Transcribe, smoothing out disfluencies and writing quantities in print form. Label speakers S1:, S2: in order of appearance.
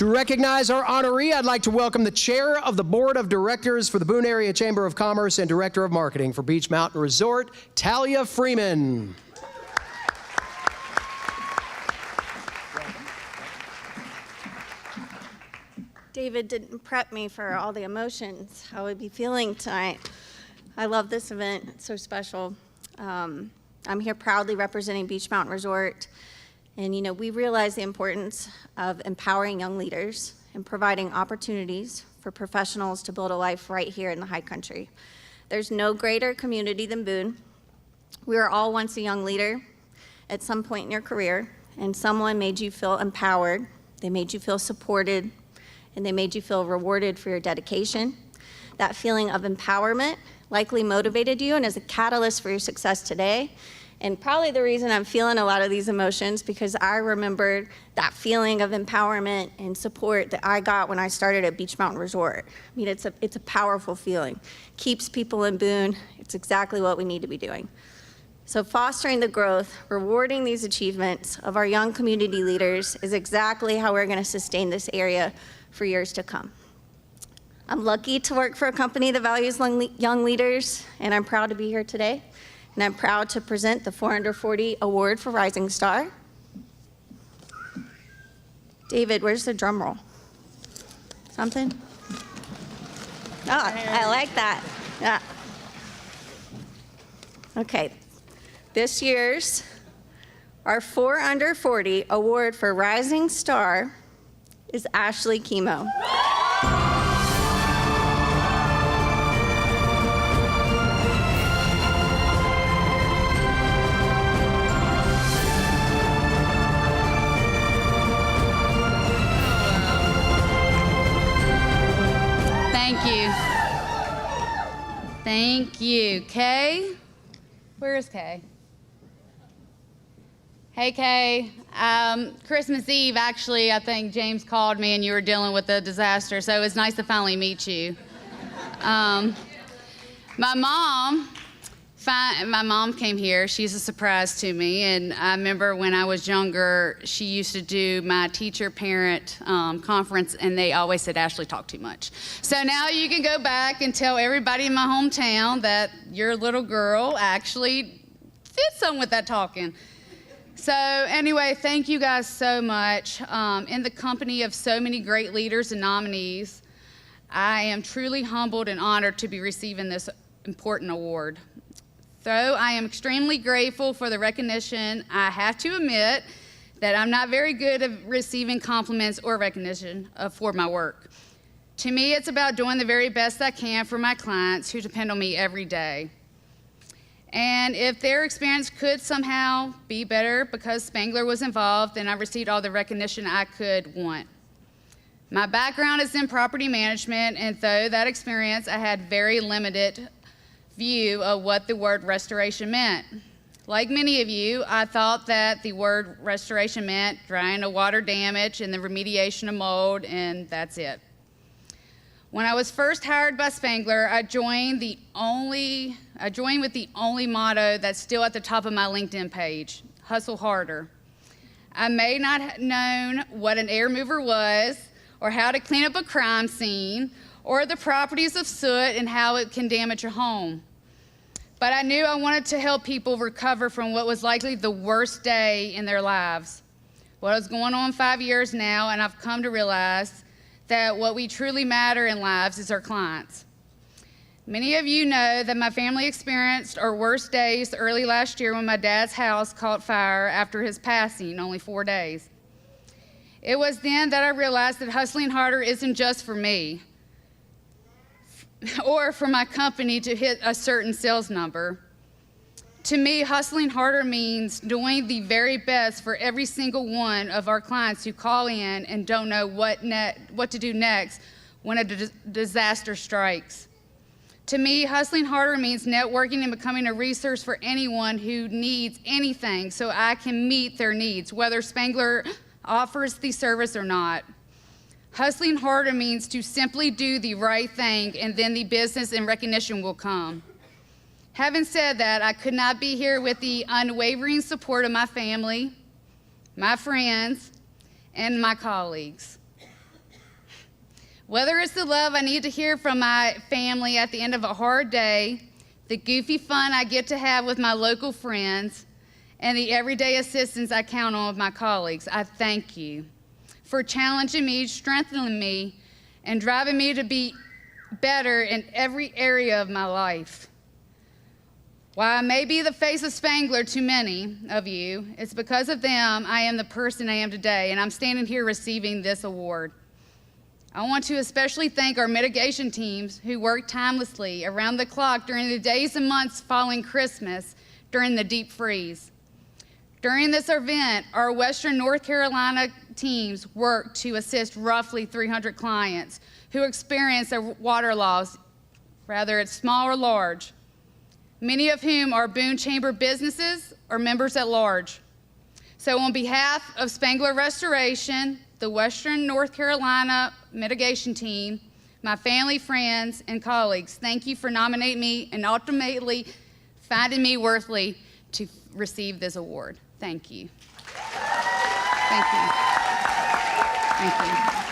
S1: To recognize our honoree, I'd like to welcome the Chair of the Board of Directors for the Boone Area Chamber of Commerce and Director of Marketing for Beach Mountain Resort, Talia Freeman.
S2: David didn't prep me for all the emotions I would be feeling tonight. I love this event, it's so special. I'm here proudly representing Beach Mountain Resort. And you know, we realize the importance of empowering young leaders and providing opportunities for professionals to build a life right here in the high country. There's no greater community than Boone. We were all once a young leader at some point in your career, and someone made you feel empowered, they made you feel supported, and they made you feel rewarded for your dedication. That feeling of empowerment likely motivated you and is a catalyst for your success today. And probably the reason I'm feeling a lot of these emotions because I remembered that feeling of empowerment and support that I got when I started at Beach Mountain Resort. I mean, it's a powerful feeling. Keeps people in Boone. It's exactly what we need to be doing. So fostering the growth, rewarding these achievements of our young community leaders is exactly how we're gonna sustain this area for years to come. I'm lucky to work for a company that values young leaders, and I'm proud to be here today. And I'm proud to present the 440 Award for Rising Star. David, where's the drum roll? Something? Oh, I like that. Yeah. Okay, this year's our 4 Under 40 Award for Rising Star is Ashli Kemo.
S3: Thank you. Kay? Where is Kay? Hey, Kay. Christmas Eve, actually, I think James called me and you were dealing with a disaster, so it was nice to finally meet you. My mom came here. She's a surprise to me, and I remember when I was younger, she used to do my teacher-parent conference, and they always said, Ashli talked too much. So now you can go back and tell everybody in my hometown that your little girl actually did something with that talking. So anyway, thank you guys so much. In the company of so many great leaders and nominees, I am truly humbled and honored to be receiving this important award. Though I am extremely grateful for the recognition, I have to admit that I'm not very good at receiving compliments or recognition for my work. To me, it's about doing the very best I can for my clients who depend on me every day. And if their experience could somehow be better because SpangleR was involved, then I received all the recognition I could want. My background is in property management, and though that experience, I had very limited view of what the word restoration meant. Like many of you, I thought that the word restoration meant drying of water damage and the remediation of mold, and that's it. When I was first hired by SpangleR, I joined with the only motto that's still at the top of my LinkedIn page: hustle harder. I may not have known what an air mover was, or how to clean up a crime scene, or the properties of soot and how it can damage a home. But I knew I wanted to help people recover from what was likely the worst day in their lives. Well, it's going on 5 years now, and I've come to realize that what we truly matter in lives is our clients. Many of you know that my family experienced our worst days early last year when my dad's house caught fire after his passing, only 4 days. It was then that I realized that hustling harder isn't just for me or for my company to hit a certain sales number. To me, hustling harder means doing the very best for every single one of our clients who call in and don't know what to do next when a disaster strikes. To me, hustling harder means networking and becoming a resource for anyone who needs anything so I can meet their needs, whether SpangleR offers the service or not. Hustling harder means to simply do the right thing, and then the business and recognition will come. Having said that, I could not be here with the unwavering support of my family, my friends, and my colleagues. Whether it's the love I need to hear from my family at the end of a hard day, the goofy fun I get to have with my local friends, and the everyday assistance I count on with my colleagues, I thank you for challenging me, strengthening me, and driving me to be better in every area of my life. While I may be the face of Spangler to many of you, it's because of them I am the person I am today, and I'm standing here receiving this award. I want to especially thank our mitigation teams who worked tirelessly around the clock during the days and months following Christmas during the deep freeze. During this event, our Western North Carolina teams worked to assist roughly 300 clients who experienced a water loss, whether it's small or large, many of whom are Boone Chamber businesses or members at large. So on behalf of SpangleR Restoration, the Western North Carolina mitigation team, my family, friends, and colleagues, thank you for nominating me and ultimately finding me worthy to receive this award. Thank you. Thank you. Thank you.